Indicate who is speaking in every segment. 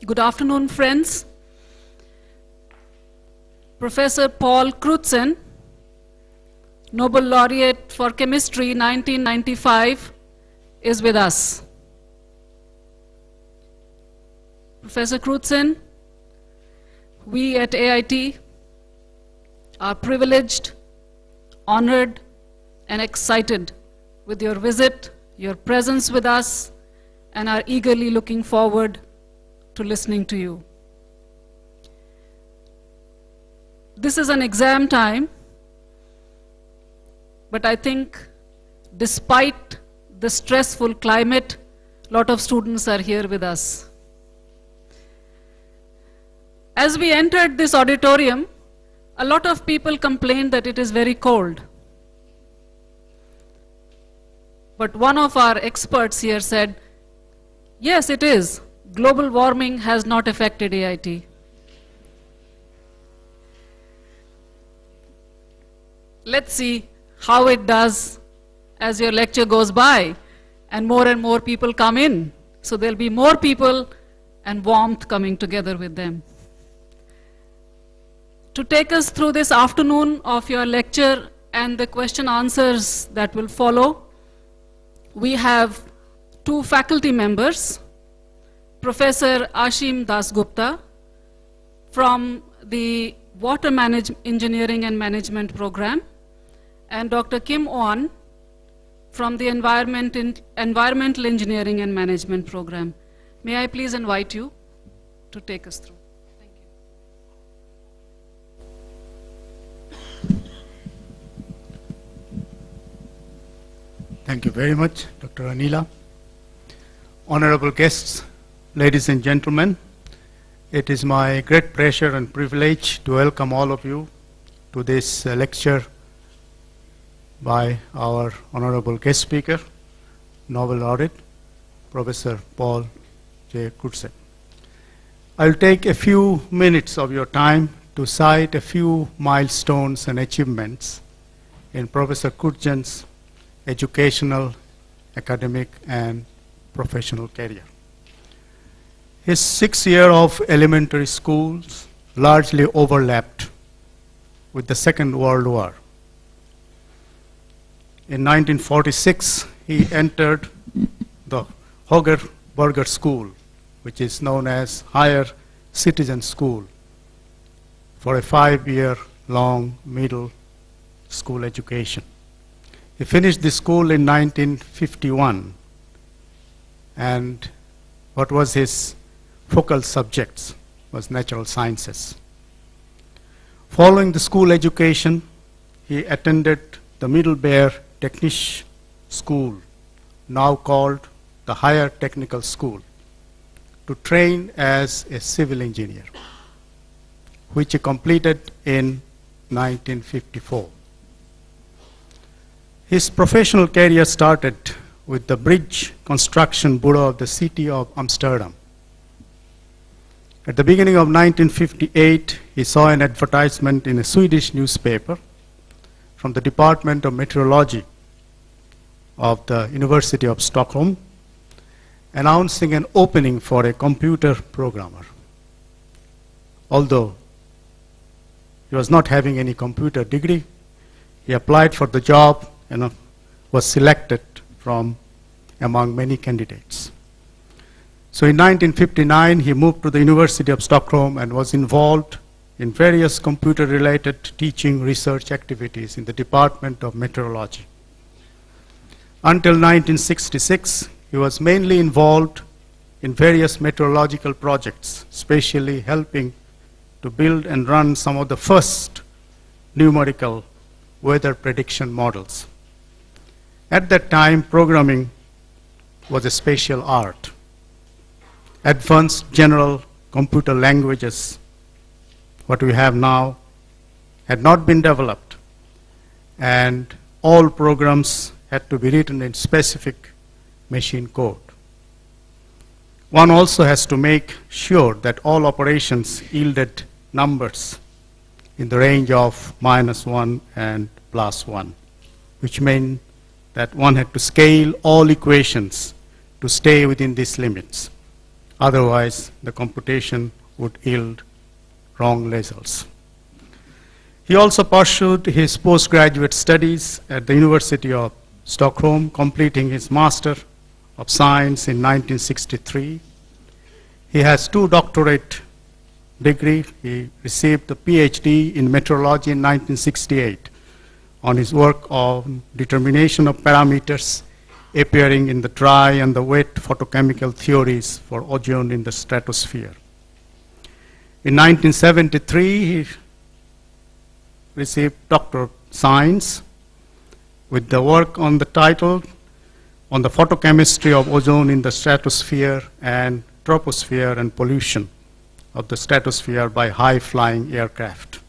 Speaker 1: Good afternoon, friends. Professor Paul Crutzen, Nobel Laureate for Chemistry 1995, is with us. Professor Crutzen, we at AIT are privileged, honored, and excited with your visit, your presence with us, and are eagerly looking forward to listening to you. This is an exam time, but I think despite the stressful climate, a lot of students are here with us. As we entered this auditorium, a lot of people complained that it is very cold. But one of our experts here said, yes, it is. Global warming has not affected AIT. Let's see how it does as your lecture goes by and more people come in. So there'll be more people and warmth coming together with them. To take us through this afternoon of your lecture and the question answers that will follow, we have two faculty members, Professor Ashim Dasgupta from the Water Engineering and Management program, and Dr. Kim Oan from the Environmental Engineering and Management program. May I please invite you to take us through. Thank you.
Speaker 2: Thank you very much, Dr. Anila. Honorable guests, ladies and gentlemen, it is my great pleasure and privilege to welcome all of you to this lecture by our honorable guest speaker, Nobel Laureate, Professor Paul J. Crutzen. I'll take a few minutes of your time to cite a few milestones and achievements in Professor Crutzen's educational, academic, and professional career. His 6 years of elementary schools largely overlapped with the Second World War. In 1946, he entered the Hogerberger School, which is known as Higher Citizen School, for a 5-year-long middle school education. He finished the school in 1951, and what was his focal subjects was natural sciences. Following the school education, he attended the Middlebury Technisch School, now called the Higher Technical School, to train as a civil engineer, which he completed in 1954. His professional career started with the Bridge Construction Bureau of the city of Amsterdam. At the beginning of 1958, he saw an advertisement in a Swedish newspaper from the Department of Meteorology of the University of Stockholm, announcing an opening for a computer programmer. Although he was not having any computer degree, he applied for the job and was selected from among many candidates. So in 1959, he moved to the University of Stockholm and was involved in various computer-related teaching research activities in the Department of Meteorology. Until 1966, he was mainly involved in various meteorological projects, especially helping to build and run some of the first numerical weather prediction models. At that time, programming was a special art. Advanced general computer languages, what we have now, had not been developed, and all programs had to be written in specific machine code. One also has to make sure that all operations yielded numbers in the range of -1 and +1, which meant that one had to scale all equations to stay within these limits. Otherwise, the computation would yield wrong results. He also pursued his postgraduate studies at the University of Stockholm, completing his Master of Science in 1963. He has 2 doctorate degrees. He received a PhD in meteorology in 1968 on his work on determination of parameters appearing in the dry and the wet photochemical theories for ozone in the stratosphere. In 1973, he received Doctor of Science with the work on the title on the photochemistry of ozone in the stratosphere and troposphere and pollution of the stratosphere by high-flying aircraft.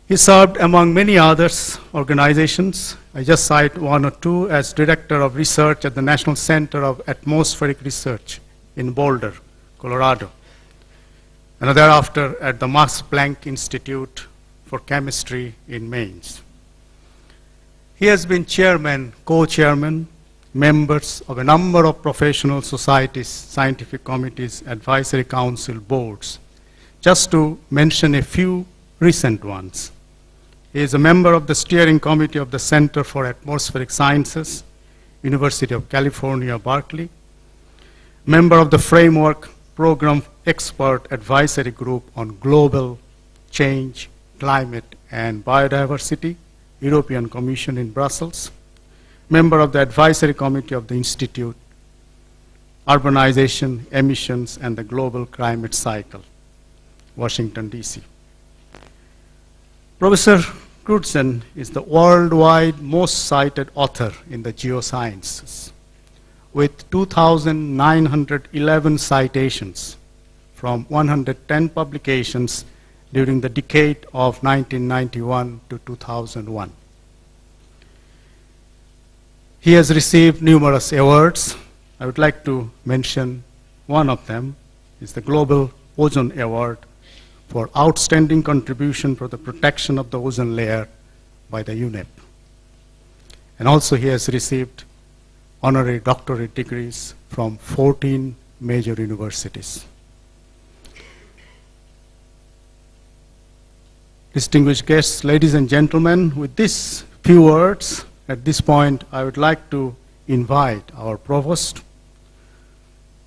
Speaker 2: He served among many others organizations. I just cite 1 or 2 as Director of Research at the National Center of Atmospheric Research in Boulder, Colorado, and thereafter at the Max Planck Institute for Chemistry in Mainz. He has been chairman, co-chairman, members of a number of professional societies, scientific committees, advisory council boards, just to mention a few recent ones. He is a member of the steering committee of the Center for Atmospheric Sciences, University of California, Berkeley, member of the Framework Program Expert Advisory Group on Global Change, Climate, and Biodiversity, European Commission in Brussels, member of the Advisory Committee of the Institute, Urbanization, Emissions, and the Global Climate Cycle, Washington, D.C. Professor Crutzen is the worldwide most cited author in the geosciences, with 2,911 citations from 110 publications during the decade of 1991 to 2001. He has received numerous awards. I would like to mention one of them is the Global Ozone Award for outstanding contribution for the protection of the ozone layer by the UNEP. And also he has received honorary doctorate degrees from 14 major universities. Distinguished guests, ladies and gentlemen, with these few words, at this point, I would like to invite our provost,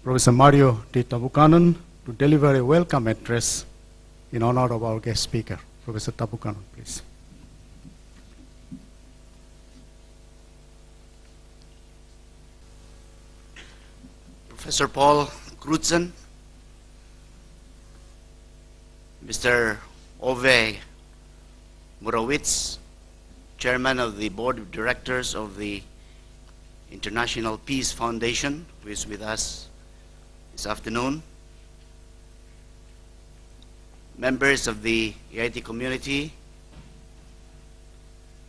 Speaker 2: Professor Mario T. Tabuchanan, to deliver a welcome address in honor of our guest speaker. Professor Tabuchanan, please.
Speaker 3: Professor Paul Crutzen, Mr. Ove Morowitz, Chairman of the Board of Directors of the International Peace Foundation, who is with us this afternoon, members of the AIT community,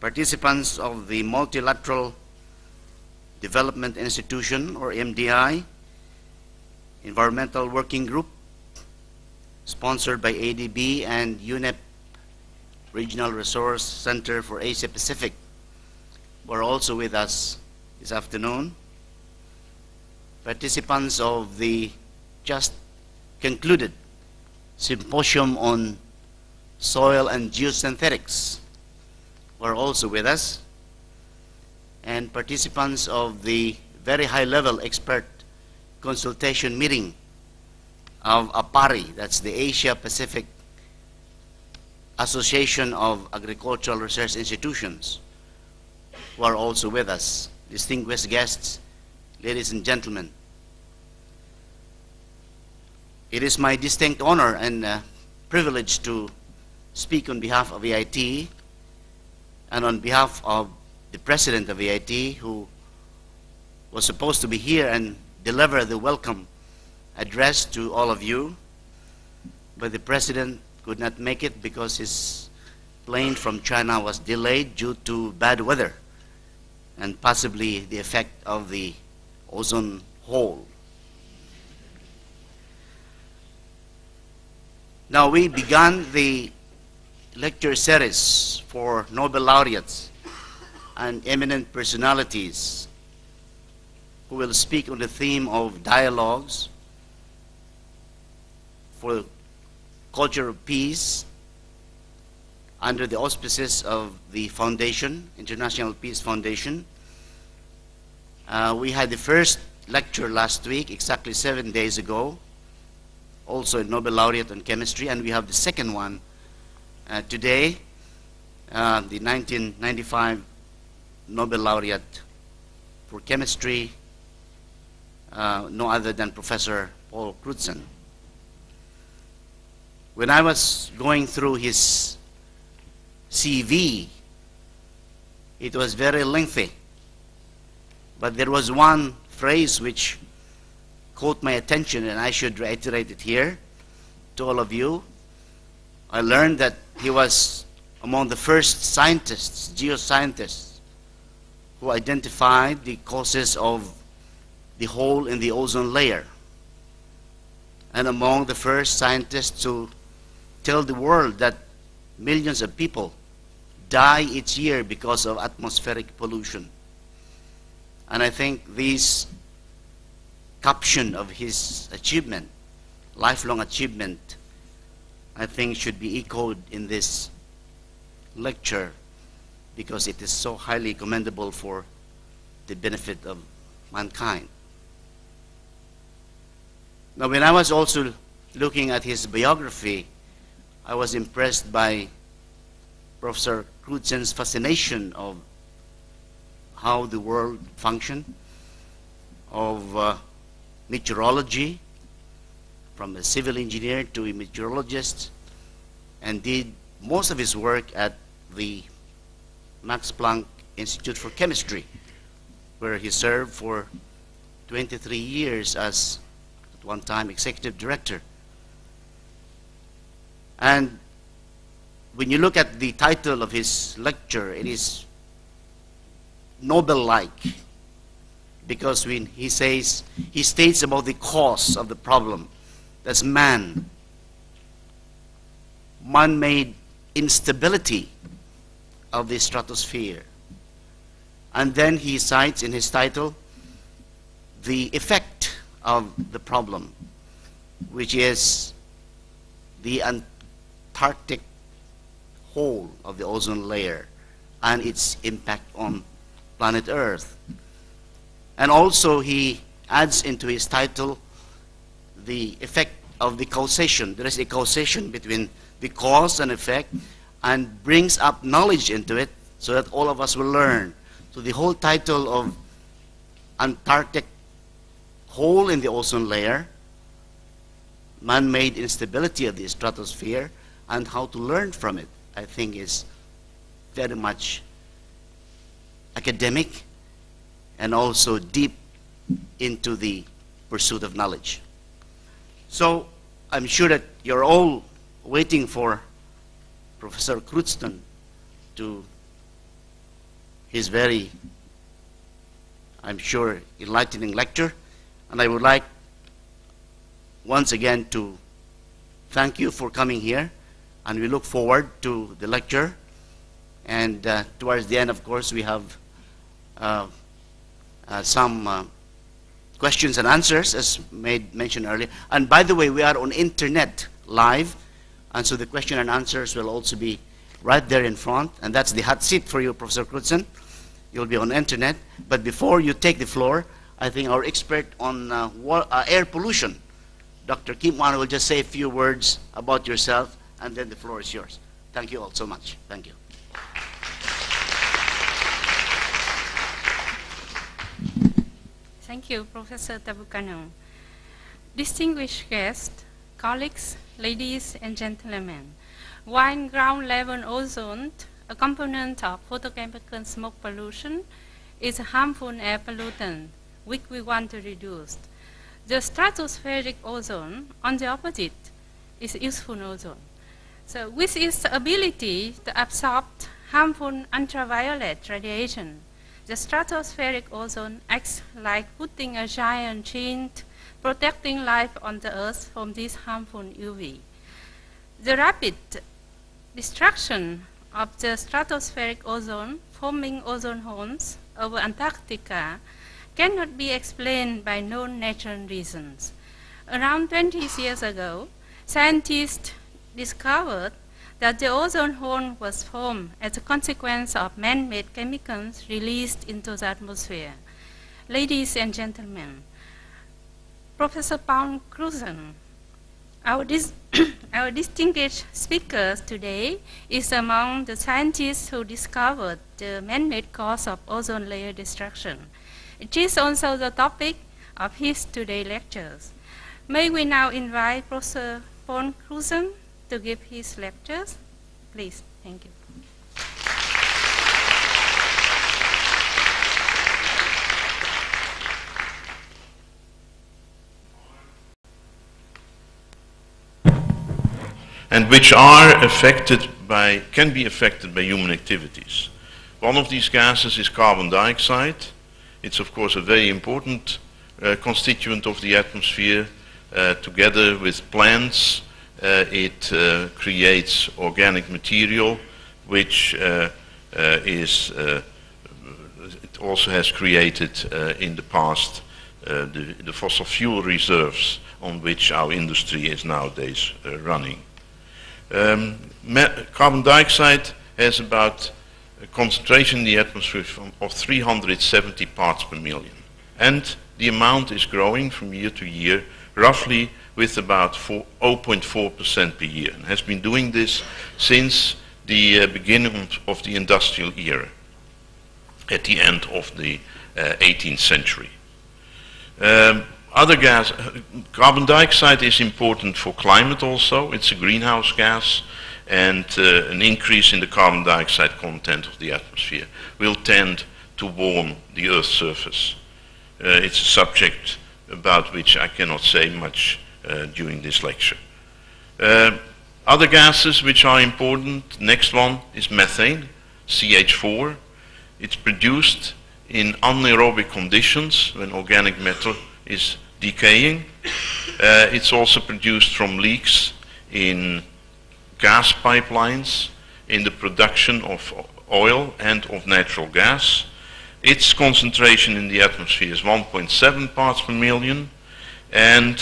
Speaker 3: participants of the Multilateral Development Institution, or MDI, Environmental Working Group, sponsored by ADB and UNEP Regional Resource Center for Asia Pacific, who are also with us this afternoon. Participants of the just concluded Symposium on Soil and Geosynthetics, who are also with us. And participants of the very high-level expert consultation meeting of APARI, that's the Asia Pacific Association of Agricultural Research Institutions, who are also with us. Distinguished guests, ladies and gentlemen, it is my distinct honor and privilege to speak on behalf of AIT and on behalf of the president of AIT, who was supposed to be here and deliver the welcome address to all of you, but the president could not make it because his plane from China was delayed due to bad weather and possibly the effect of the ozone hole. Now, we began the lecture series for Nobel Laureates and eminent personalities who will speak on the theme of dialogues for culture of peace under the auspices of the foundation, International Peace Foundation. We had the first lecture last week, exactly 7 days ago, also a Nobel Laureate on chemistry, and we have the second one today, the 1995 Nobel Laureate for chemistry, no other than Professor Paul Crutzen. When I was going through his CV, it was very lengthy, but there was one phrase which caught my attention, and I should reiterate it here to all of you. I learned that he was among the first scientists, geoscientists, who identified the causes of the hole in the ozone layer, and among the first scientists to tell the world that millions of people die each year because of atmospheric pollution. And I think this caption of his achievement, lifelong achievement, I think should be echoed in this lecture, because it is so highly commendable for the benefit of mankind. Now, when I was also looking at his biography, I was impressed by Professor Crutzen's fascination of how the world functioned, of meteorology, from a civil engineer to a meteorologist, and did most of his work at the Max Planck Institute for Chemistry, where he served for 23 years as, at one time, executive director. And when you look at the title of his lecture, it is Nobel-like, because when he says, he states about the cause of the problem, that's man-made instability of the stratosphere. And then he cites in his title the effect of the problem, which is the Antarctic hole of the ozone layer and its impact on planet Earth. And also he adds into his title the effect of the causation. There is a causation between the cause and effect, and brings up knowledge into it so that all of us will learn. So the whole title of Antarctic hole in the ozone layer, man-made instability of the stratosphere, and how to learn from it, I think is very much academic and also deep into the pursuit of knowledge. So I'm sure that you're all waiting for Professor Crutzen to his very, I'm sure, enlightening lecture. And I would like once again to thank you for coming here, and we look forward to the lecture. And towards the end, of course, we have some questions and answers, as mentioned earlier. And by the way, we are on internet live, and so the question and answers will also be right there in front, and that's the hot seat for you, Professor Crutzen. You'll be on internet. But before you take the floor, I think our expert on air pollution, Dr. Kim Wan, will just say a few words about yourself, and then the floor is yours. Thank you all so much. Thank you.
Speaker 4: Thank you, Professor Tabukano. Distinguished guests, colleagues, ladies and gentlemen, while ground-level ozone, a component of photochemical smoke pollution, is a harmful air pollutant which we want to reduce, the stratospheric ozone, on the opposite, is useful ozone. So with its ability to absorb harmful ultraviolet radiation, the stratospheric ozone acts like putting a giant shield protecting life on the Earth from this harmful UV. The rapid destruction of the stratospheric ozone, forming ozone holes over Antarctica cannot be explained by known natural reasons. Around 20 years ago, scientists discovered that the ozone hole was formed as a consequence of man-made chemicals released into the atmosphere. Ladies and gentlemen, Professor Paul Crutzen, our distinguished speaker today is among the scientists who discovered the man-made cause of ozone layer destruction. It is also the topic of his today's lectures. May we now invite Professor Paul Crutzen to give his lectures? Please, thank you.
Speaker 5: And which are affected by, can be affected by human activities. One of these gases is carbon dioxide. It's of course a very important constituent of the atmosphere. Together with plants, it creates organic material, which it also has created in the past the fossil fuel reserves on which our industry is nowadays running. Carbon dioxide has about a concentration in the atmosphere of 370 parts per million. And the amount is growing from year to year, roughly with about 0.4% per year, and has been doing this since the beginning of the industrial era, at the end of the 18th century. Other gas, carbon dioxide is important for climate also. It's a greenhouse gas, and an increase in the carbon dioxide content of the atmosphere will tend to warm the Earth's surface. It's a subject about which I cannot say much during this lecture. Other gases which are important, next one is methane, Ch4. It's produced in anaerobic conditions when organic matter is decaying. It's also produced from leaks in gas pipelines, in the production of oil and of natural gas. Its concentration in the atmosphere is 1.7 parts per million, and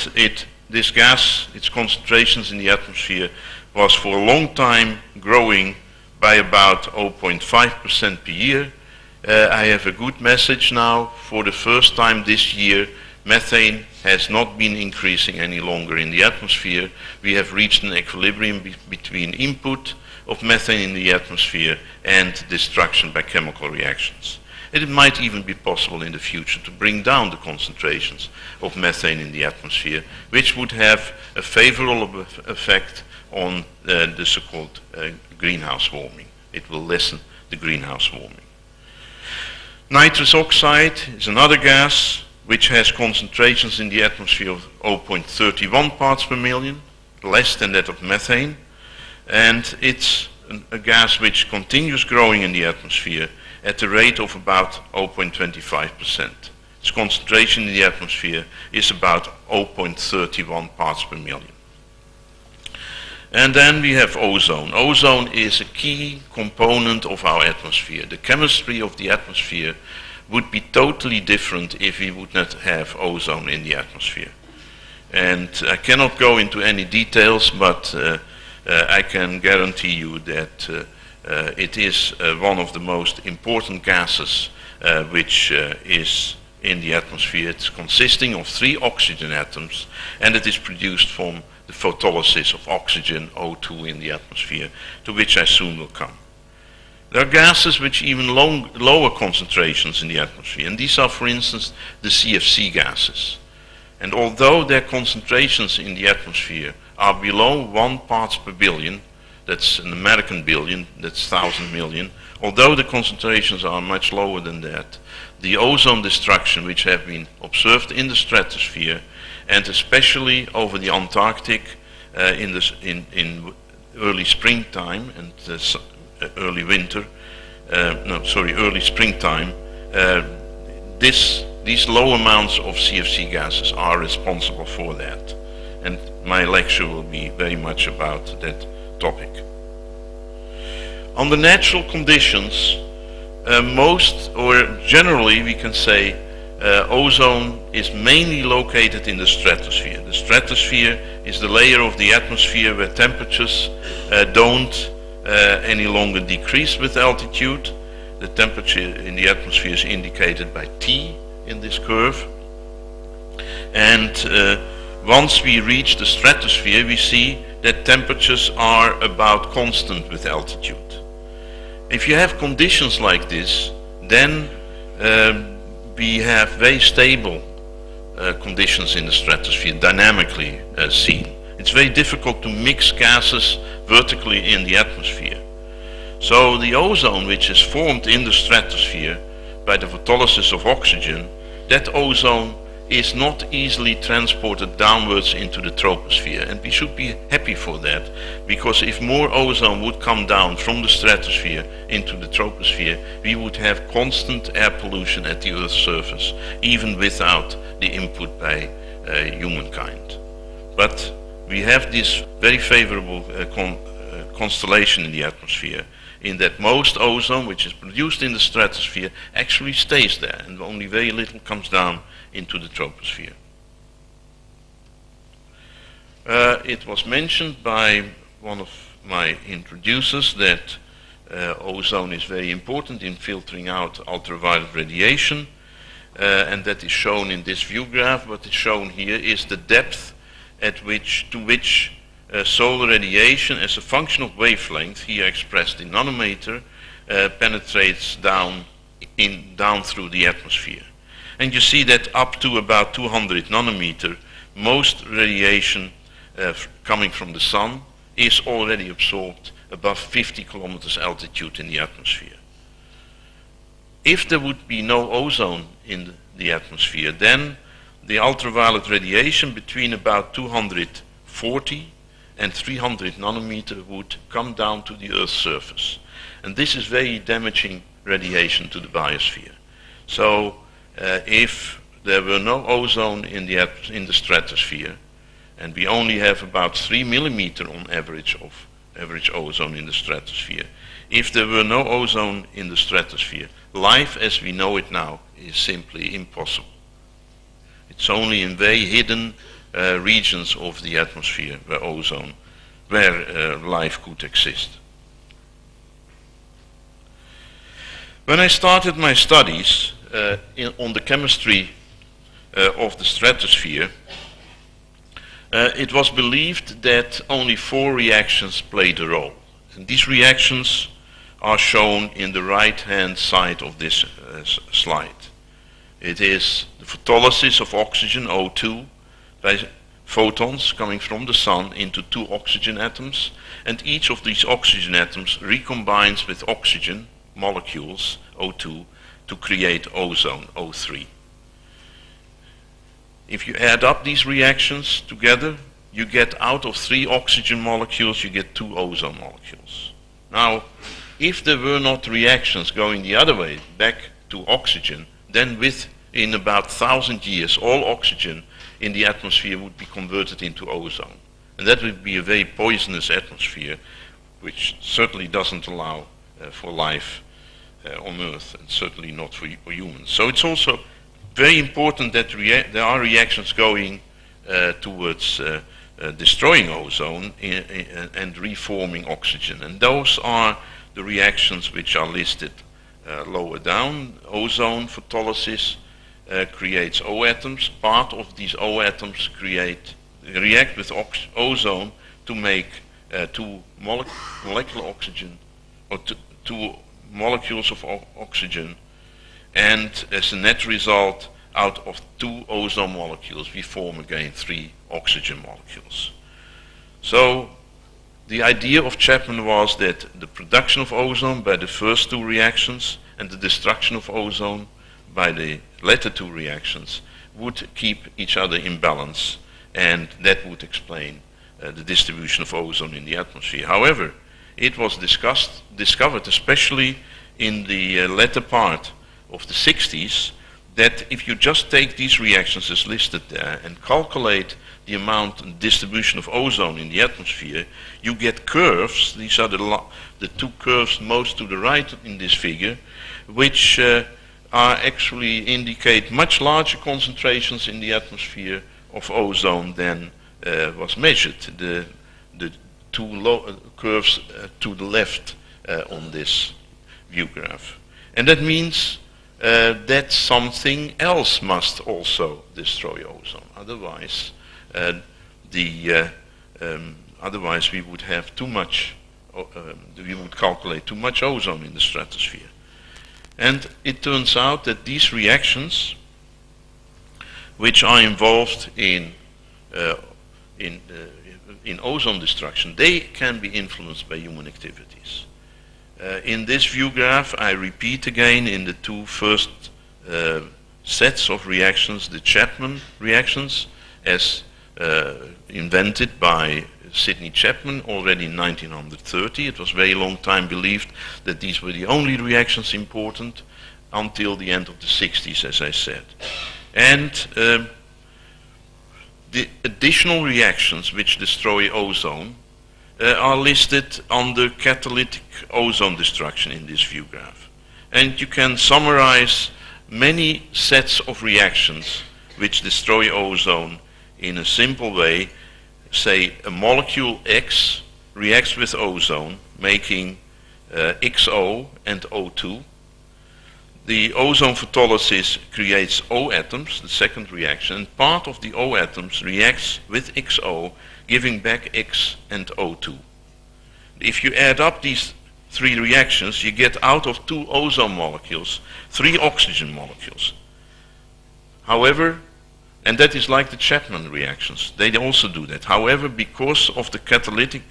Speaker 5: this gas, its concentrations in the atmosphere, was for a long time growing by about 0.5% per year. I have a good message now. For the first time this year, methane has not been increasing any longer in the atmosphere. We have reached an equilibrium between input of methane in the atmosphere and destruction by chemical reactions. It might even be possible in the future to bring down the concentrations of methane in the atmosphere, which would have a favorable effect on the so-called greenhouse warming. It will lessen the greenhouse warming. Nitrous oxide is another gas which has concentrations in the atmosphere of 0.31 parts per million, less than that of methane, and it's a gas which continues growing in the atmosphere at the rate of about 0.25%. Its concentration in the atmosphere is about 0.31 parts per million. And then we have ozone. Ozone is a key component of our atmosphere. The chemistry of the atmosphere would be totally different if we would not have ozone in the atmosphere. And I cannot go into any details, but I can guarantee you that it is one of the most important gases which is in the atmosphere. It's consisting of 3 oxygen atoms, and it is produced from the photolysis of oxygen, O2, in the atmosphere, to which I soon will come. There are gases which even lower concentrations in the atmosphere, and these are, for instance, the Cfc gases. And although their concentrations in the atmosphere are below 1 parts per billion, that's an American billion, that's 1,000 million, although the concentrations are much lower than that, the ozone destruction which have been observed in the stratosphere, and especially over the Antarctic in early springtime and early winter, early springtime, these low amounts of Cfc gases are responsible for that. And my lecture will be very much about that topic. Under natural conditions, most, or generally we can say, ozone is mainly located in the stratosphere. The stratosphere is the layer of the atmosphere where temperatures don't any longer decrease with altitude. The temperature in the atmosphere is indicated by T in this curve. And once we reach the stratosphere, we see that temperatures are about constant with altitude. If you have conditions like this, then we have very stable conditions in the stratosphere, dynamically seen. It's very difficult to mix gases vertically in the atmosphere. So the ozone, which is formed in the stratosphere by the photolysis of oxygen, that ozone is not easily transported downwards into the troposphere, and we should be happy for that, because if more ozone would come down from the stratosphere into the troposphere, we would have constant air pollution at the Earth's surface, even without the input by humankind. But we have this very favorable constellation in the atmosphere, in that most ozone which is produced in the stratosphere actually stays there, and only very little comes down into the troposphere. It was mentioned by one of my introducers that ozone is very important in filtering out ultraviolet radiation, and that is shown in this view graph. What is shown here is the depth to which solar radiation as a function of wavelength, here expressed in nanometer, penetrates down through the atmosphere. And you see that up to about 200 nanometer, most radiation coming from the sun is already absorbed above 50 kilometers altitude in the atmosphere. If there would be no ozone in the atmosphere, then the ultraviolet radiation between about 240 and 300 nanometer would come down to the Earth's surface. And this is very damaging radiation to the biosphere. So if there were no ozone in the stratosphere, and we only have about 3 millimeter on average of average ozone in the stratosphere, if there were no ozone in the stratosphere, life as we know it now is simply impossible. It's only in very hidden regions of the atmosphere where life could exist. When I started my studies on the chemistry of the stratosphere, it was believed that only 4 reactions played a role. And these reactions are shown in the right-hand side of this slide. It is the photolysis of oxygen, O2, by photons coming from the sun into 2 oxygen atoms, and each of these oxygen atoms recombines with oxygen molecules, O2, to create ozone, O3. If you add up these reactions together, you get out of 3 oxygen molecules, you get 2 ozone molecules. Now, if there were not reactions going the other way, back to oxygen, then within about 1,000 years, all oxygen in the atmosphere would be converted into ozone. And that would be a very poisonous atmosphere, which certainly doesn't allow for life on Earth, and certainly not for humans. So it's also very important that there are reactions going towards destroying ozone and reforming oxygen. And those are the reactions which are listed lower down. Ozone photolysis creates O atoms. Part of these O atoms react with ozone to make 2 molecular oxygen, or 2 molecules of oxygen, and as a net result, out of 2 ozone molecules, we form again 3 oxygen molecules. So the idea of Chapman was that the production of ozone by the first 2 reactions and the destruction of ozone by the latter 2 reactions would keep each other in balance, and that would explain the distribution of ozone in the atmosphere. However, it was discovered, especially in the latter part of the 60s, that if you just take these reactions as listed there and calculate the amount and distribution of ozone in the atmosphere, you get curves. These are the 2 curves most to the right in this figure, which are actually indicate much larger concentrations in the atmosphere of ozone than was measured. The two curves to the left on this view graph. And that means that something else must also destroy ozone. Otherwise, otherwise we would have too much, we would calculate too much ozone in the stratosphere. And it turns out that these reactions, which are involved in ozone destruction, they can be influenced by human activities. In this view graph, I repeat again in the two first sets of reactions, the Chapman reactions, as invented by Sidney Chapman already in 1930. It was a very long time believed that these were the only reactions important until the end of the 60s, as I said. And the additional reactions which destroy ozone are listed under catalytic ozone destruction in this view graph. And you can summarize many sets of reactions which destroy ozone in a simple way. Say a molecule X reacts with ozone, making XO and O2. The ozone photolysis creates O atoms, the second reaction, and part of the O atoms reacts with XO, giving back X and O2. If you add up these three reactions, you get out of two ozone molecules 3 oxygen molecules. However, and that is like the Chapman reactions, they also do that. However, because of the catalytic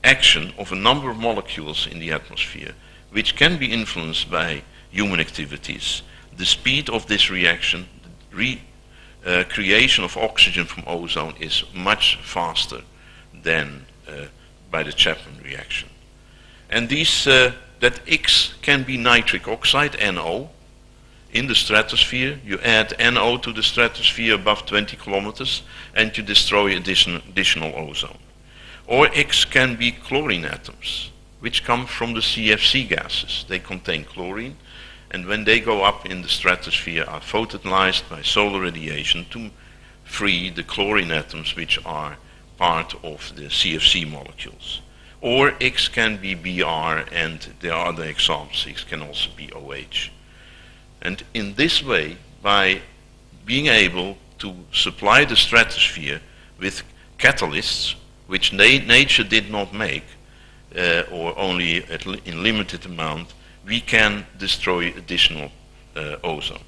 Speaker 5: action of a number of molecules in the atmosphere, which can be influenced by human activities, the speed of this reaction, the creation of oxygen from ozone, is much faster than by the Chapman reaction. And these, that X can be nitric oxide, NO. In the stratosphere, you add NO to the stratosphere above 20 kilometers and you destroy additional ozone. Or X can be chlorine atoms, which come from the Cfc gases. They contain chlorine, and when they go up in the stratosphere are photolysed by solar radiation to free the chlorine atoms which are part of the Cfc molecules. Or X can be Br, and there are other examples. X can also be OH. And in this way, by being able to supply the stratosphere with catalysts, which nature did not make, or only in limited amount, we can destroy additional ozone.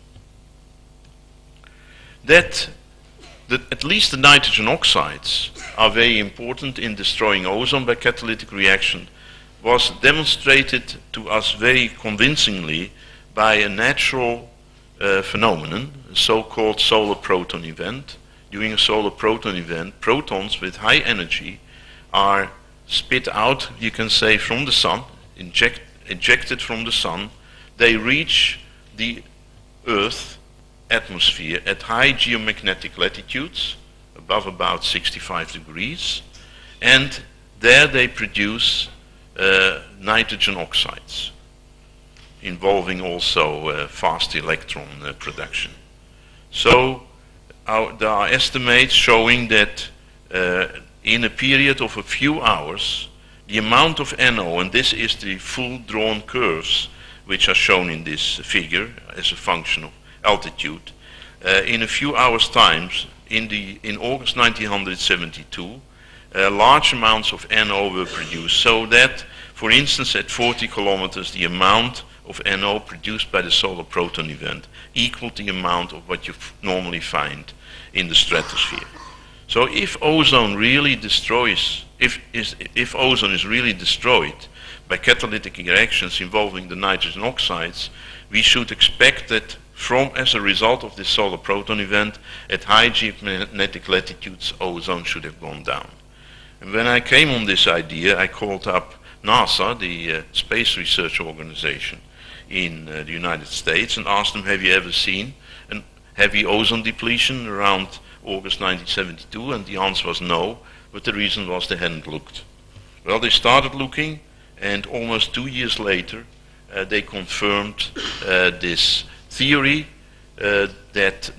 Speaker 5: At least the nitrogen oxides are very important in destroying ozone by catalytic reaction was demonstrated to us very convincingly by a natural phenomenon, a so-called solar proton event. During a solar proton event, protons with high energy are spit out, you can say, from the sun, ejected from the sun. They reach the Earth atmosphere at high geomagnetic latitudes, above about 65 degrees, and there they produce nitrogen oxides, involving also fast electron production. So there are estimates showing that in a period of a few hours, the amount of NO, and this is the full drawn curves which are shown in this figure as a function of altitude, in a few hours times, in August 1972, large amounts of NO were produced, so that, for instance, at 40 kilometers, the amount of NO produced by the solar proton event equaled the amount of what you normally find in the stratosphere. So if ozone really destroys, if ozone is really destroyed by catalytic reactions involving the nitrogen oxides, we should expect that as a result of this solar proton event, at high geomagnetic latitudes, ozone should have gone down. And when I came on this idea, I called up NASA, the Space Research Organization in the United States, and asked them, have you ever seen a heavy ozone depletion around August 1972? And the answer was no, but the reason was they hadn't looked. Well, they started looking, and almost 2 years later, they confirmed this theory that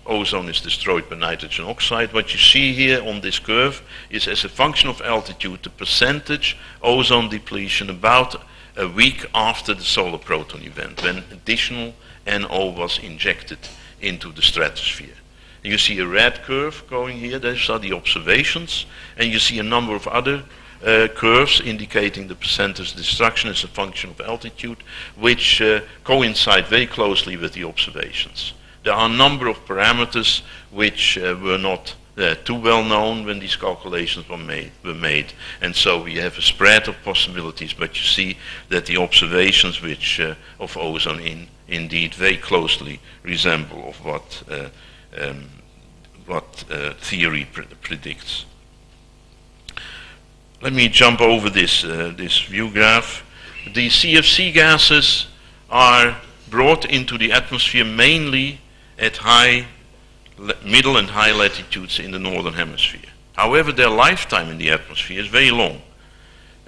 Speaker 5: ozone is destroyed by nitrogen oxide. What you see here on this curve is, as a function of altitude, the percentage ozone depletion about a week after the solar proton event, when additional NO was injected into the stratosphere. You see a red curve going here, those are the observations, and you see a number of other curves indicating the percentage destruction as a function of altitude, which coincide very closely with the observations. There are a number of parameters which were not too well known when these calculations were made, and so we have a spread of possibilities, but you see that the observations which of ozone indeed very closely resemble of what theory predicts. Let me jump over this view graph. The Cfc gases are brought into the atmosphere mainly at middle and high latitudes in the northern hemisphere. However, their lifetime in the atmosphere is very long.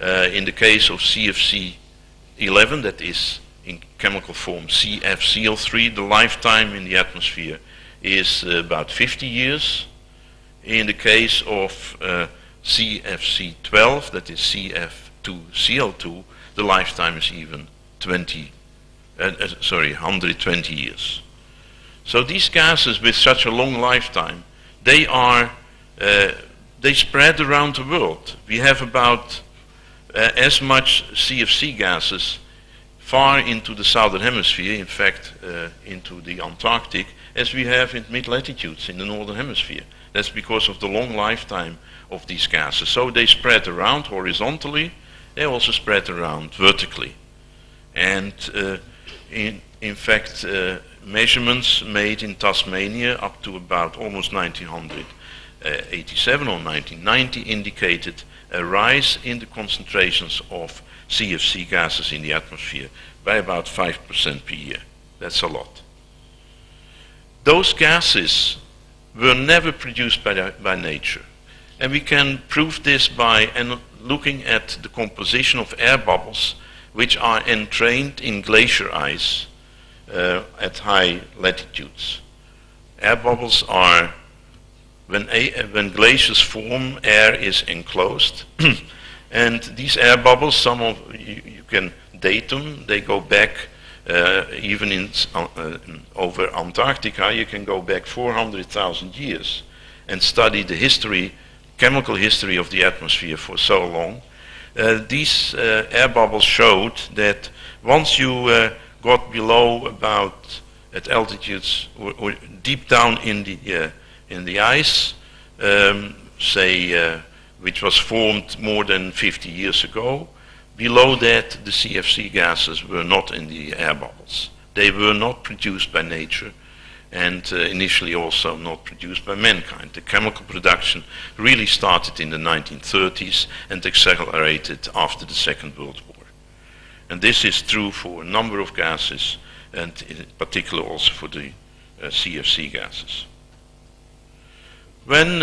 Speaker 5: In the case of CFC11, that is in chemical form CFCl3, the lifetime in the atmosphere is about 50 years. In the case of CFC12, that is CF2Cl2, the lifetime is even 120 years. So these gases with such a long lifetime, they spread around the world. We have about as much CFC gases far into the southern hemisphere, in fact into the Antarctic, as we have in mid-latitudes in the northern hemisphere. That's because of the long lifetime of these gases. So they spread around horizontally, they also spread around vertically. And in fact, measurements made in Tasmania up to about almost 1987 or 1990 indicated a rise in the concentrations of CFC gases in the atmosphere by about 5% per year. That's a lot. Those gases were never produced by nature. And we can prove this by looking at the composition of air bubbles which are entrained in glacier ice at high latitudes. Air bubbles are, when glaciers form, air is enclosed. And these air bubbles, you can date them. They go back even over Antarctica. You can go back 400,000 years and study the chemical history of the atmosphere for so long. These air bubbles showed that once you got below about at altitudes or deep down in the ice, which was formed more than 50 years ago, below that the CFC gases were not in the air bubbles. They were not produced by nature, and initially also not produced by mankind. The chemical production really started in the 1930s and accelerated after the Second World War. And this is true for a number of gases, and in particular also for the CFC gases. When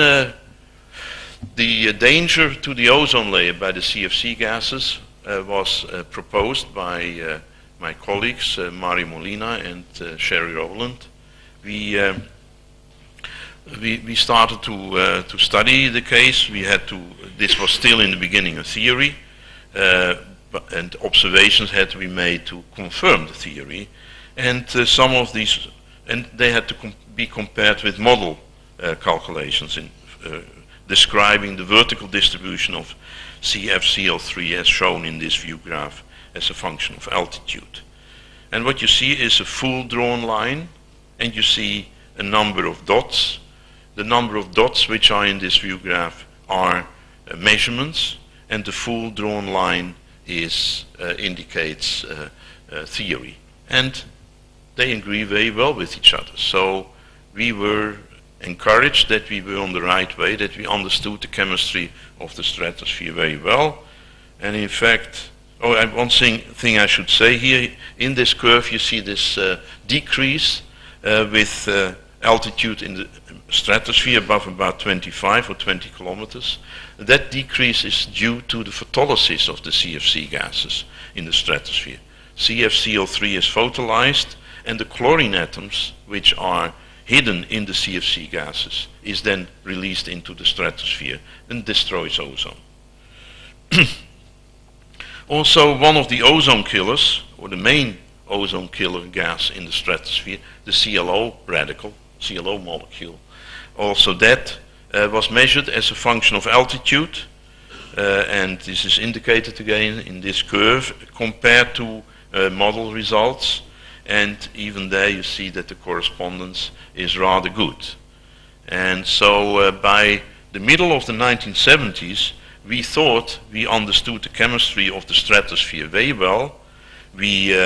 Speaker 5: the danger to the ozone layer by the CFC gases was proposed by my colleagues Mari Molina and Sherry Rowland, we started to study the case. This was still in the beginning of theory, and observations had to be made to confirm the theory. And some of these, and they had to be compared with model calculations in describing the vertical distribution of CFCl3 as shown in this view graph as a function of altitude. And what you see is a full drawn line, and you see a number of dots. The number of dots which are in this view graph are measurements, and the full drawn line indicates theory. And they agree very well with each other. So we were encouraged that we were on the right way, that we understood the chemistry of the stratosphere very well. And in fact, one thing I should say here, in this curve you see this decrease with altitude in the stratosphere above about 25 or 20 kilometers. That decrease is due to the photolysis of the CFC gases in the stratosphere. CFCl3 is photolysed, and the chlorine atoms, which are hidden in the Cfc gases, is then released into the stratosphere and destroys ozone. Also, one of the ozone killers, or the main ozone killer gas in the stratosphere, the CLO radical, CLO molecule, also that was measured as a function of altitude, and this is indicated again in this curve compared to model results, and even there you see that the correspondence is rather good. And so by the middle of the 1970s, we thought we understood the chemistry of the stratosphere very well. We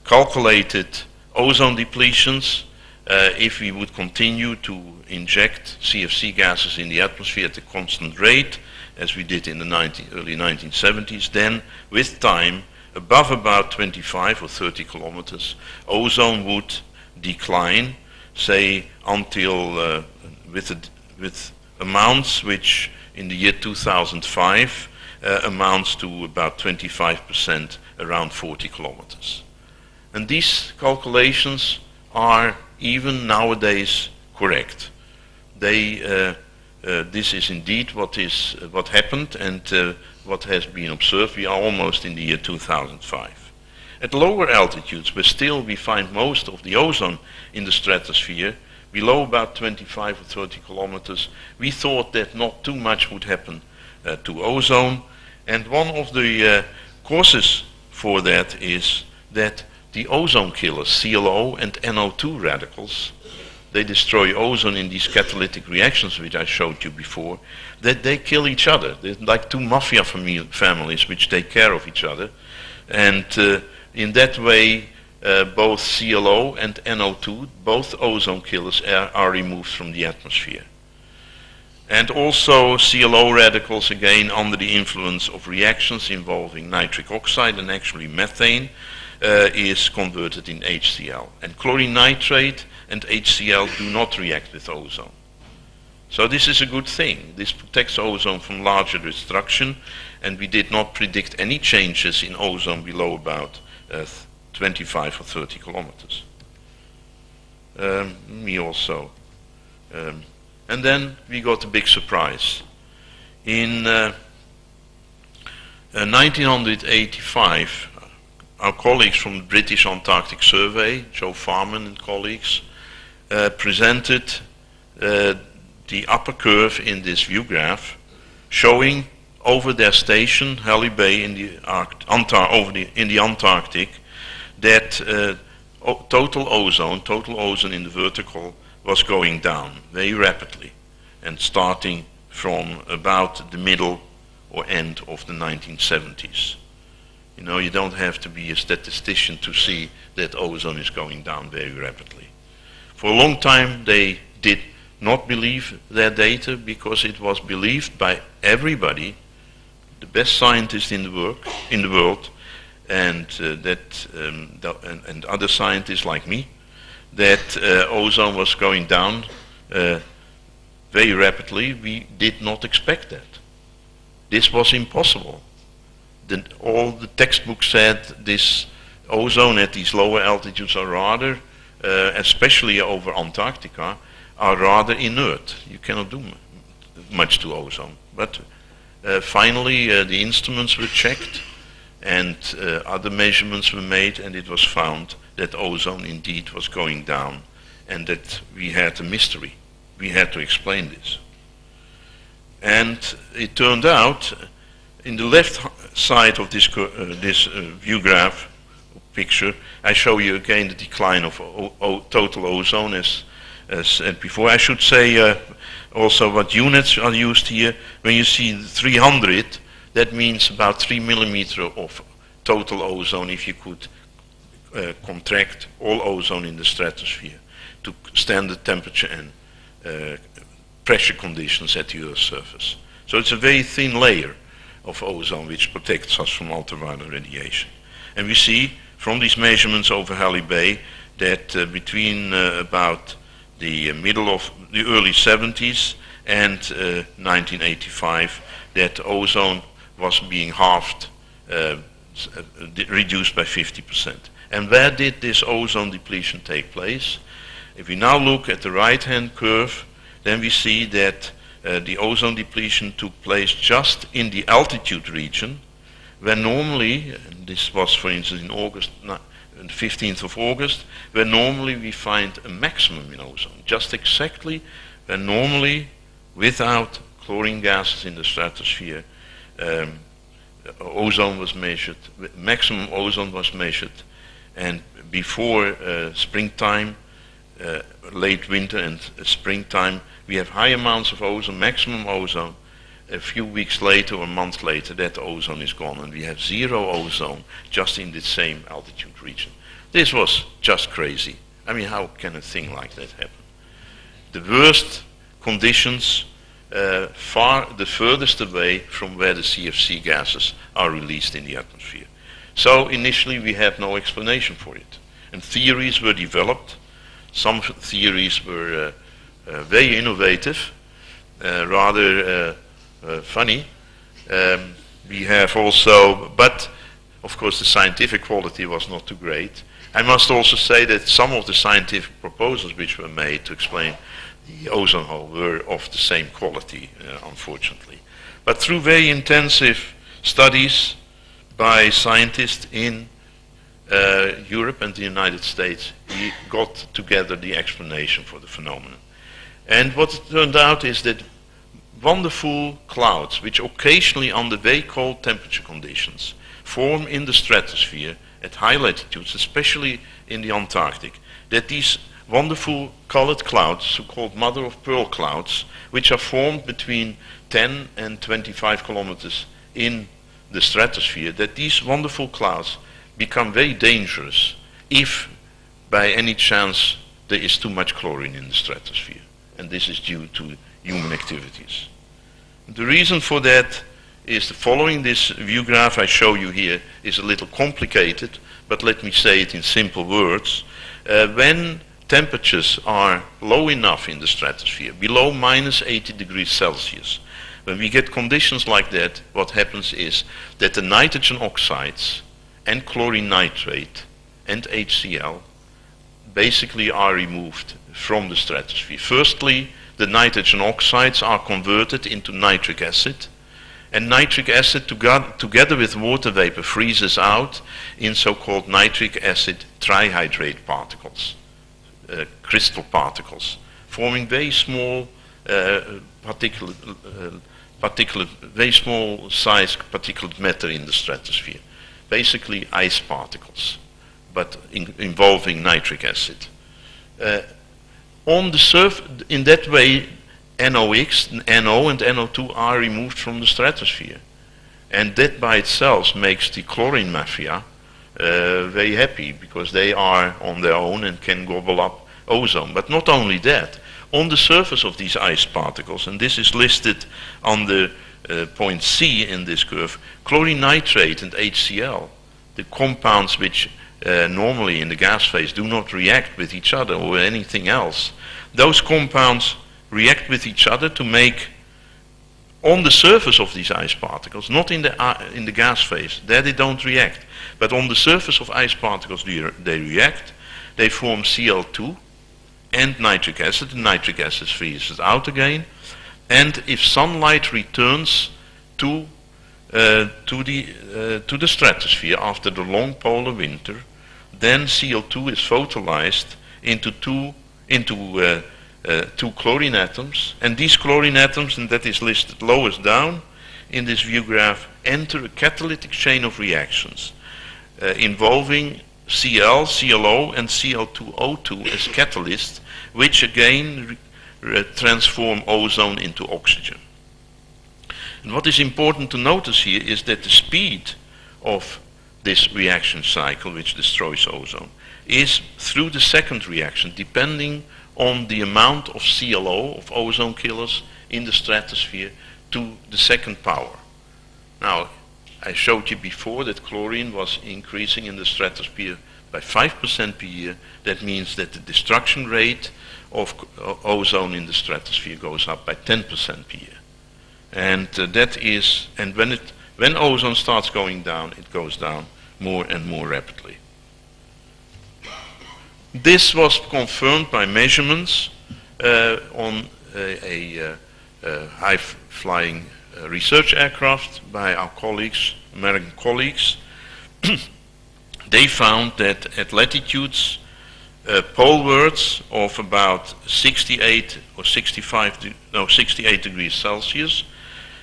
Speaker 5: calculated ozone depletions if we would continue to inject CFC gases in the atmosphere at a constant rate, as we did in the early 1970s. Then, with time, above about 25 or 30 kilometers, ozone would decline, say, until with amounts which in the year 2005 amounts to about 25% around 40 kilometers. And these calculations are even nowadays correct. They, this is indeed what happened and what has been observed. We are almost in the year 2005. At lower altitudes, where still we find most of the ozone in the stratosphere, below about 25 or 30 kilometers, we thought that not too much would happen to ozone. And one of the causes for that is that the ozone killers, CLO and NO2 radicals, they destroy ozone in these catalytic reactions which I showed you before, that they kill each other. They're like two mafia families which take care of each other. And in that way, both CLO and NO2, both ozone killers, are removed from the atmosphere. And also CLO radicals, again under the influence of reactions involving nitric oxide and actually methane, is converted in HCl. And chlorine nitrate and HCl do not react with ozone. So this is a good thing. This protects ozone from larger destruction, and we did not predict any changes in ozone below about 25 or 30 kilometers. Me also. And then we got a big surprise. In 1985, our colleagues from the British Antarctic Survey, Joe Farman and colleagues, presented the upper curve in this view graph, showing over their station, Halley Bay in the Antarctic, that total ozone in the vertical was going down very rapidly, and starting from about the middle or end of the 1970s. You know, you don't have to be a statistician to see that ozone is going down very rapidly. For a long time they did not believe their data, because it was believed by everybody, the best scientists in the world, and and other scientists like me, that ozone was going down very rapidly. We did not expect that. This was impossible. All the textbooks said this ozone at these lower altitudes are rather, especially over Antarctica, are rather inert. You cannot do much to ozone. But finally the instruments were checked, and other measurements were made, and it was found that ozone indeed was going down, and that we had a mystery. We had to explain this. And it turned out, in the left side of this view graph picture, I show you again the decline of total ozone as said before. I should say also what units are used here. When you see 300, that means about 3 millimeters of total ozone if you could contract all ozone in the stratosphere to standard temperature and pressure conditions at the Earth's surface. So it's a very thin layer of ozone which protects us from ultraviolet radiation. And we see from these measurements over Halley Bay that between about the middle of the early 70s and 1985, that ozone was being halved, reduced by 50%. And where did this ozone depletion take place? If we now look at the right-hand curve, then we see that the ozone depletion took place just in the altitude region, where normally, and this was for instance in August, the 15th of August, where normally we find a maximum in ozone, just exactly where normally, without chlorine gases in the stratosphere, ozone was measured, maximum ozone was measured, and before springtime, late winter and springtime, we have high amounts of ozone, maximum ozone. A few weeks later or a month later, that ozone is gone, and we have zero ozone just in the same altitude region. This was just crazy. I mean, how can a thing like that happen? The worst conditions far the furthest away from where the Cfc gases are released in the atmosphere. So initially we had no explanation for it. And theories were developed. Some theories were very innovative, rather funny. We have also, but of course the scientific quality was not too great. I must also say that some of the scientific proposals which were made to explain the ozone hole were of the same quality, unfortunately. But through very intensive studies by scientists in Europe and the United States, we got together the explanation for the phenomenon. And what it turned out is that wonderful clouds, which occasionally under very cold temperature conditions form in the stratosphere at high latitudes, especially in the Antarctic, that these wonderful colored clouds, so-called mother-of-pearl clouds, which are formed between 10 and 25 kilometers in the stratosphere, that these wonderful clouds become very dangerous if by any chance there is too much chlorine in the stratosphere. And this is due to human activities. The reason for that is the following. This view graph I show you here is a little complicated, but let me say it in simple words. When temperatures are low enough in the stratosphere, below minus 80 degrees Celsius, when we get conditions like that, what happens is that the nitrogen oxides and chlorine nitrate and HCl basically are removed from the stratosphere. Firstly, the nitrogen oxides are converted into nitric acid, and nitric acid together with water vapor freezes out in so-called nitric acid trihydrate particles, crystal particles, forming very small very small size particulate matter in the stratosphere, basically ice particles, but involving nitric acid. On the surface, in that way, NOx, NO and NO2 are removed from the stratosphere. And that by itself makes the chlorine mafia very happy, because they are on their own and can gobble up ozone. But not only that, on the surface of these ice particles, and this is listed on the point C in this curve, chlorine nitrate and HCl, the compounds which normally in the gas phase do not react with each other or anything else, those compounds react with each other to make, on the surface of these ice particles, not in the gas phase, there they don't react, but on the surface of ice particles they react, they form Cl2 and nitric acid. The nitric acid freezes out again, and if sunlight returns to the stratosphere after the long polar winter, then Cl2 is photolyzed into two chlorine atoms, and these chlorine atoms, and that is listed lowest down in this view graph, enter a catalytic chain of reactions involving Cl, ClO, and Cl2O2 as catalysts, which again transform ozone into oxygen. And what is important to notice here is that the speed of this reaction cycle, which destroys ozone, is through the second reaction, depending on the amount of ClO, of ozone killers, in the stratosphere to the second power. Now, I showed you before that chlorine was increasing in the stratosphere by 5% per year. That means that the destruction rate of ozone in the stratosphere goes up by 10% per year. And that is, and when ozone starts going down, it goes down more and more rapidly. This was confirmed by measurements on a high-flying research aircraft by our colleagues, American colleagues. They found that at latitudes polewards of about 68 or 68 degrees Celsius,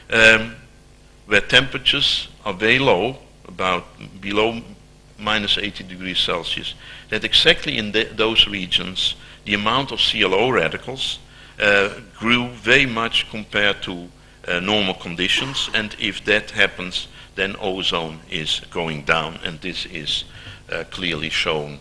Speaker 5: where temperatures are very low, about below minus 80 degrees Celsius, that exactly in those regions the amount of CLO radicals grew very much compared to normal conditions, and if that happens, then ozone is going down, and this is clearly shown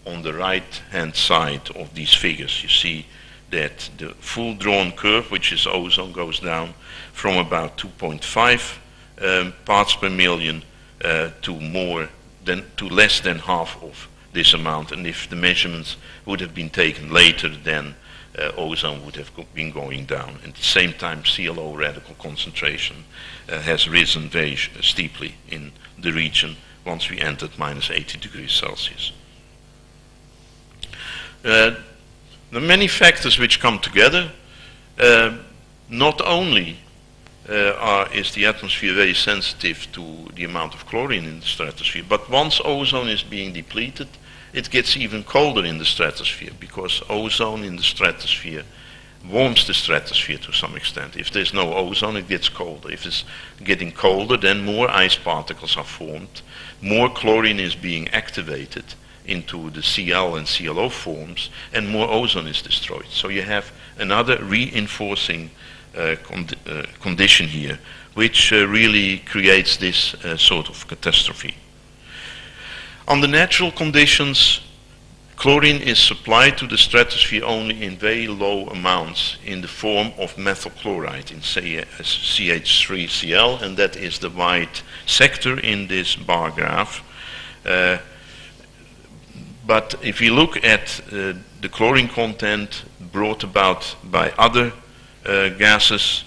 Speaker 5: on the right hand side of these figures. You see that the full drawn curve, which is ozone, goes down from about 2.5 parts per million to less than half of this amount, and if the measurements would have been taken later, then ozone would have been going down. At the same time, CLO radical concentration has risen very steeply in the region once we entered minus 80 degrees Celsius. There are many factors which come together. Not only is the atmosphere very sensitive to the amount of chlorine in the stratosphere, but once ozone is being depleted, it gets even colder in the stratosphere, because ozone in the stratosphere warms the stratosphere to some extent. If there's no ozone, it gets colder. If it's getting colder, then more ice particles are formed, more chlorine is being activated into the Cl and ClO forms, and more ozone is destroyed. So you have another reinforcing condition here, which really creates this sort of catastrophe. Under natural conditions, chlorine is supplied to the stratosphere only in very low amounts in the form of methyl chloride in CH3Cl, and that is the white sector in this bar graph. But if you look at the chlorine content brought about by other gases,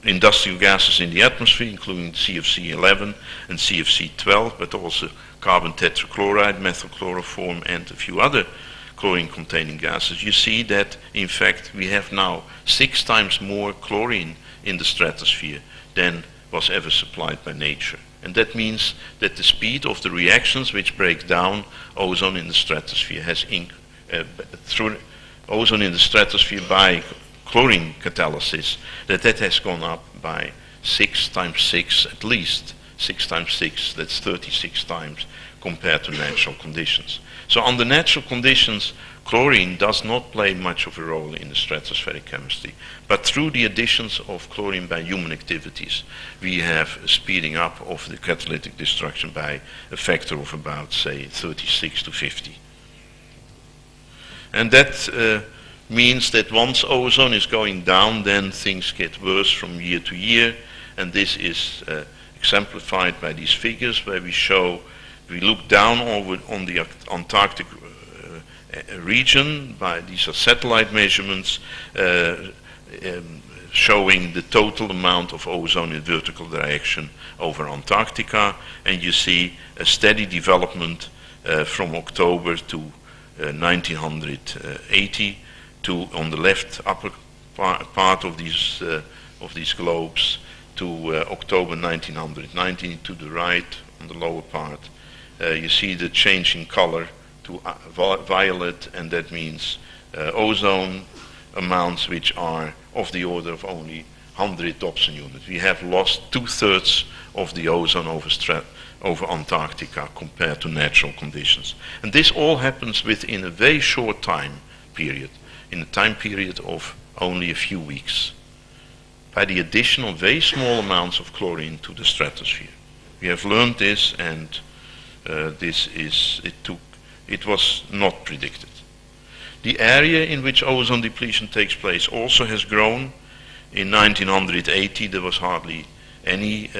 Speaker 5: industrial gases in the atmosphere, including CFC11 and CFC12, but also carbon tetrachloride, methyl chloroform, and a few other chlorine-containing gases, you see that, in fact, we have now 6 times more chlorine in the stratosphere than was ever supplied by nature. And that means that the speed of the reactions which break down ozone in the stratosphere has through ozone in the stratosphere by chlorine catalysis, that has gone up by 6 times 6, at least 6 times 6, that's 36 times compared to natural conditions. So under natural conditions, chlorine does not play much of a role in the stratospheric chemistry, but through the additions of chlorine by human activities, we have a speeding up of the catalytic destruction by a factor of about, say, 36 to 50. And that means that once ozone is going down, then things get worse from year to year, and this is exemplified by these figures where we show, we look down on the Antarctic region, these are satellite measurements showing the total amount of ozone in vertical direction over Antarctica, and you see a steady development from October to 1980 to, on the left upper part of these globes, to October 1990, to the right on the lower part. You see the change in color to violet, and that means ozone amounts which are of the order of only 100 Dobson units. We have lost 2/3 of the ozone over Antarctica compared to natural conditions. And this all happens within a very short time period, in a time period of only a few weeks, by the addition of very small amounts of chlorine to the stratosphere. We have learned this, and it was not predicted. The area in which ozone depletion takes place also has grown. In 1980 there was hardly any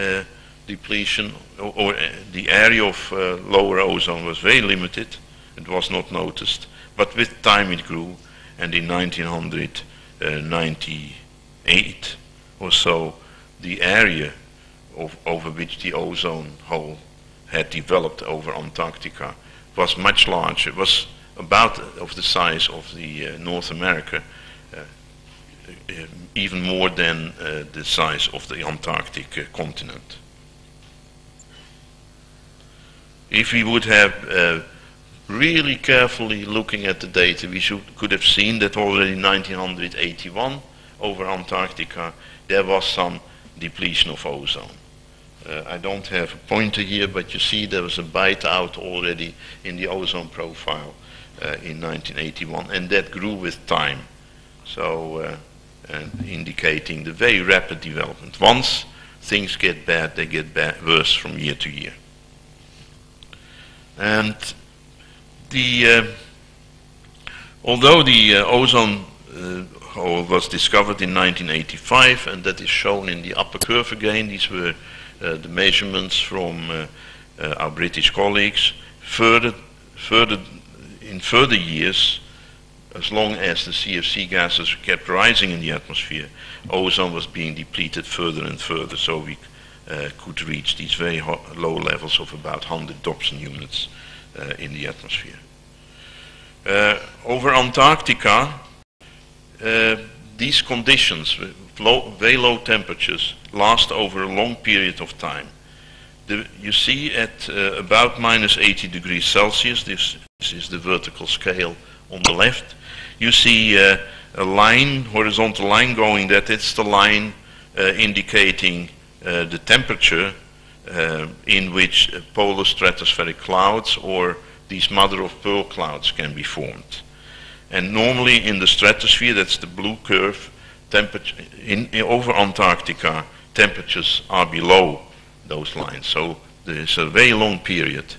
Speaker 5: depletion, or the area of lower ozone was very limited. It was not noticed, but with time it grew, and in 1998 or so, the area over which the ozone hole had developed over Antarctica was much larger. It was about of the size of the North America, even more than the size of the Antarctic continent. If we would have really carefully looking at the data, we could have seen that already in 1981 over Antarctica there was some depletion of ozone. I don't have a pointer here, but you see there was a bite out already in the ozone profile in 1981, and that grew with time. So indicating the very rapid development. Once things get bad, they get worse from year to year. And although the ozone hole was discovered in 1985, and that is shown in the upper curve again, these were the measurements from our British colleagues. In further years, as long as the Cfc gases kept rising in the atmosphere, ozone was being depleted further and further, so we could reach these very low levels of about 100 Dobson units in the atmosphere. Over Antarctica, these conditions, very low temperatures, last over a long period of time. You see at about minus 80 degrees Celsius, this is the vertical scale on the left, you see a line, horizontal line going, that it's the line indicating the temperature in which polar stratospheric clouds or these mother-of-pearl clouds can be formed. And normally in the stratosphere, that's the blue curve, over Antarctica, temperatures are below those lines. So there's a very long period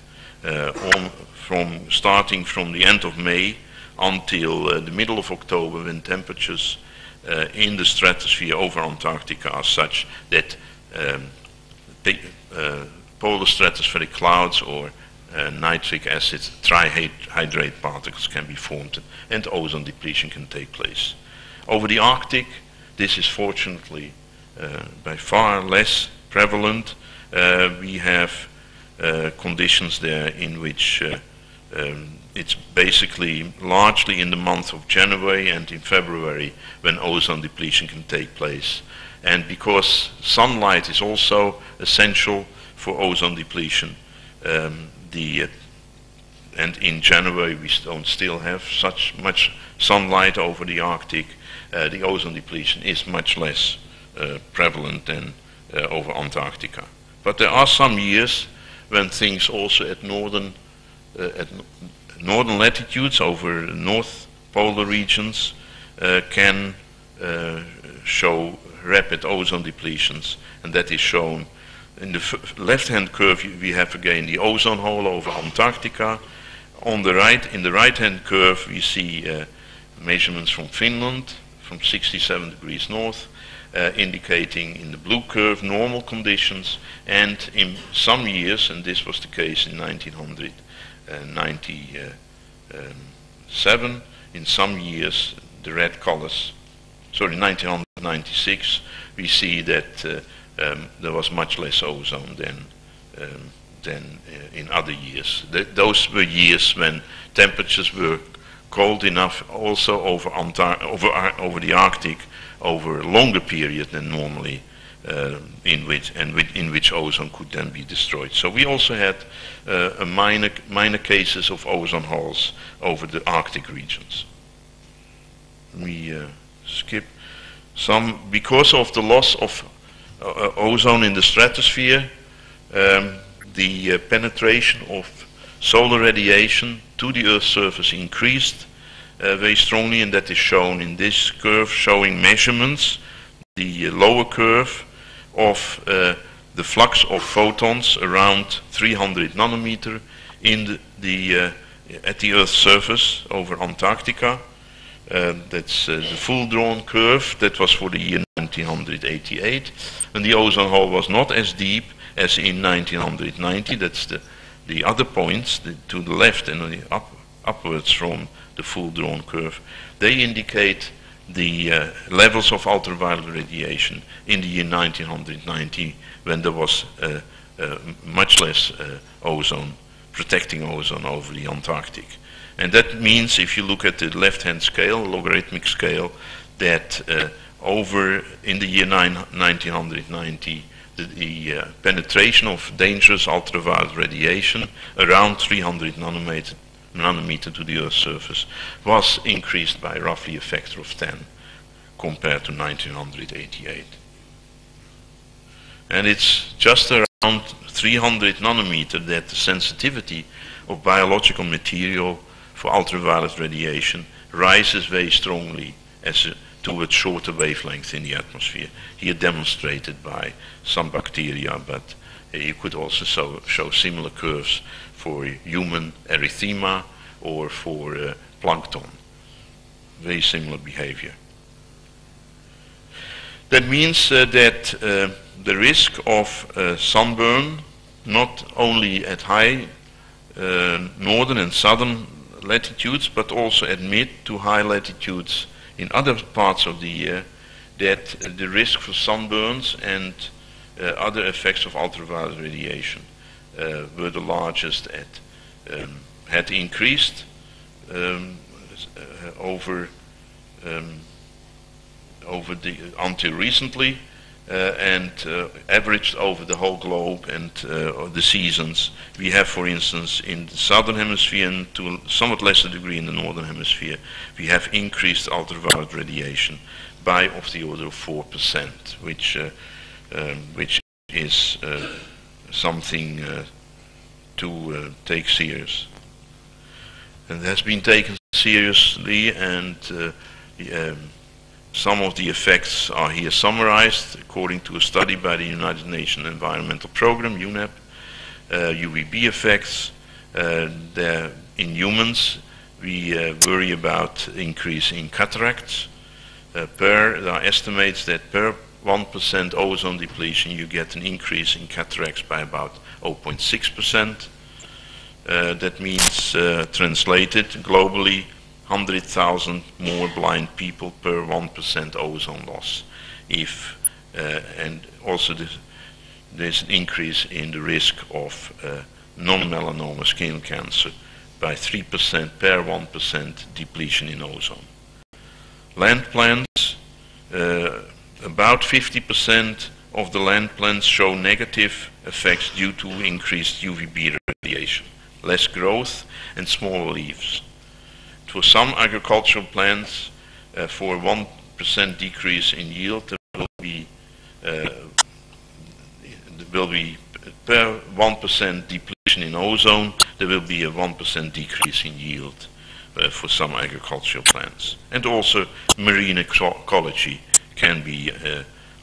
Speaker 5: starting from the end of May until the middle of October, when temperatures in the stratosphere over Antarctica are such that polar stratospheric clouds or nitric acid trihydrate particles can be formed, and ozone depletion can take place. Over the Arctic, this is fortunately by far less prevalent. We have conditions there in which it's basically largely in the month of January and in February when ozone depletion can take place. And because sunlight is also essential for ozone depletion, and in January we don't still have such much sunlight over the Arctic, the ozone depletion is much less prevalent than over Antarctica. But there are some years when things also at northern latitudes over North Polar regions can show rapid ozone depletions, and that is shown in the left-hand curve. We have again the ozone hole over Antarctica. On the right, in the right-hand curve, we see measurements from Finland, from 67 degrees north, indicating in the blue curve normal conditions, and in some years, and this was the case in 1997, in some years, the red colors, sorry, 1996, we see that there was much less ozone than in other years. Those were years when temperatures were cold enough also over the Arctic over a longer period than normally, in which ozone could then be destroyed. So we also had minor cases of ozone holes over the Arctic regions. We skip some because of the loss of ozone in the stratosphere. The penetration of solar radiation to the Earth's surface increased very strongly, and that is shown in this curve showing measurements, the lower curve of the flux of photons around 300 nanometer in at the Earth's surface over Antarctica. That's the full drawn curve. That was for the year 1988, and the ozone hole was not as deep as in 1990. That's the other points to the left and upwards from the full drawn curve. They indicate the levels of ultraviolet radiation in the year 1990, when there was much less ozone, protecting ozone over the Antarctic. And that means, if you look at the left-hand scale, logarithmic scale, that over in the year 1990, the penetration of dangerous ultraviolet radiation around 300 nanometer to the Earth's surface was increased by roughly a factor of 10 compared to 1988. And it's just around 300 nanometer that the sensitivity of biological material for ultraviolet radiation rises very strongly towards shorter wavelengths in the atmosphere. Here demonstrated by some bacteria, but you could also show similar curves for human erythema or for plankton. Very similar behavior. That means that the risk of sunburn, not only at high northern and southern latitudes, but also at mid to high latitudes in other parts of the year, that the risk for sunburns and other effects of ultraviolet radiation were the largest had increased until recently, and averaged over the whole globe and the seasons. We have, for instance, in the southern hemisphere and to a somewhat lesser degree in the northern hemisphere, we have increased ultraviolet radiation by of the order of 4%, which is something to take serious. And it has been taken seriously, and some of the effects are here summarized according to a study by the United Nations Environmental Programme, UNEP, Uvb effects. In humans, we worry about increase in cataracts. There are estimates that per 1% ozone depletion, you get an increase in cataracts by about 0.6%. That means, translated globally, 100,000 more blind people per 1% ozone loss. And also there's an increase in the risk of non-melanoma skin cancer by 3% per 1% depletion in ozone. Land plants, about 50% of the land plants show negative effects due to increased UVB radiation, less growth and smaller leaves. For some agricultural plants, for 1% decrease in yield, there will be per 1% depletion in ozone, there will be a 1% decrease in yield for some agricultural plants. And also marine ecology can be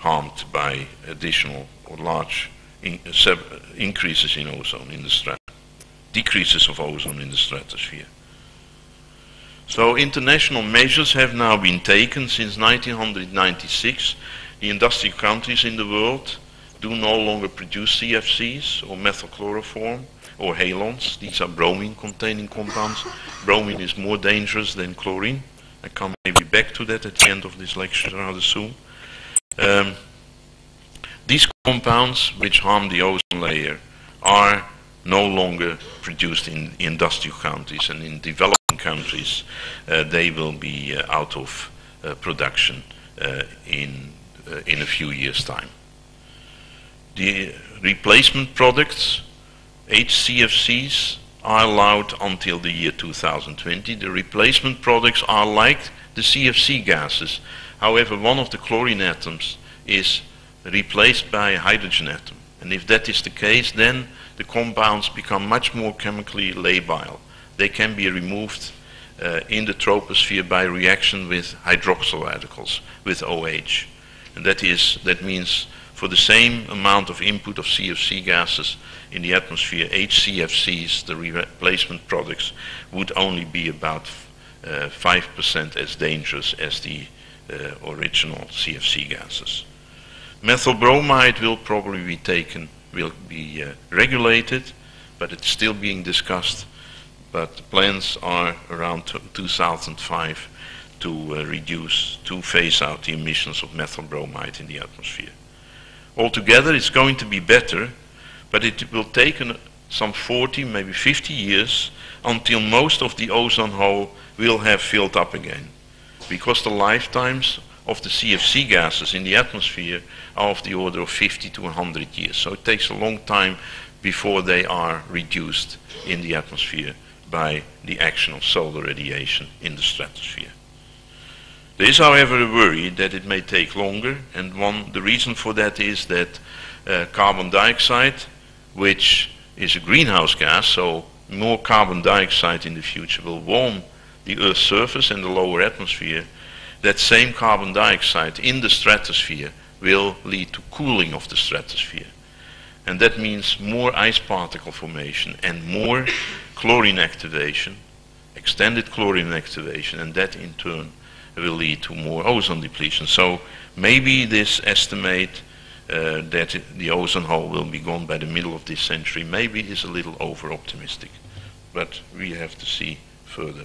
Speaker 5: harmed by additional or large increases in ozone in the decreases of ozone in the stratosphere. So international measures have now been taken since 1996. The industrial countries in the world do no longer produce CFCs or methylchloroform or halons. These are bromine-containing compounds. Bromine is more dangerous than chlorine. I come maybe back to that at the end of this lecture rather soon. These compounds, which harm the ozone layer, are no longer produced in industrial countries, and in developing countries they will be out of production in a few years' time. The replacement products, HCFCs, are allowed until the year 2020. The replacement products are like the CFC gases. However, one of the chlorine atoms is replaced by a hydrogen atom. And if that is the case, then the compounds become much more chemically labile. They can be removed in the troposphere by reaction with hydroxyl radicals, with OH. And that means for the same amount of input of CFC gases in the atmosphere, HCFCs, the replacement products, would only be about 5% as dangerous as the original CFC gases. Methyl bromide will probably be regulated, but it's still being discussed. But the plans are around 2005 to phase out the emissions of methyl bromide in the atmosphere. Altogether, it's going to be better, but it will take some 40, maybe 50 years until most of the ozone hole will have filled up again, because the lifetimes of the Cfc gases in the atmosphere are of the order of 50 to 100 years. So it takes a long time before they are reduced in the atmosphere by the action of solar radiation in the stratosphere. There is, however, a worry that it may take longer, and the reason for that is that carbon dioxide, which is a greenhouse gas, so more carbon dioxide in the future will warm the Earth's surface and the lower atmosphere. That same carbon dioxide in the stratosphere will lead to cooling of the stratosphere. And that means more ice particle formation and more chlorine activation, extended chlorine activation, and that in turn will lead to more ozone depletion. So maybe this estimate that the ozone hole will be gone by the middle of this century maybe is a little over optimistic, but we have to see further.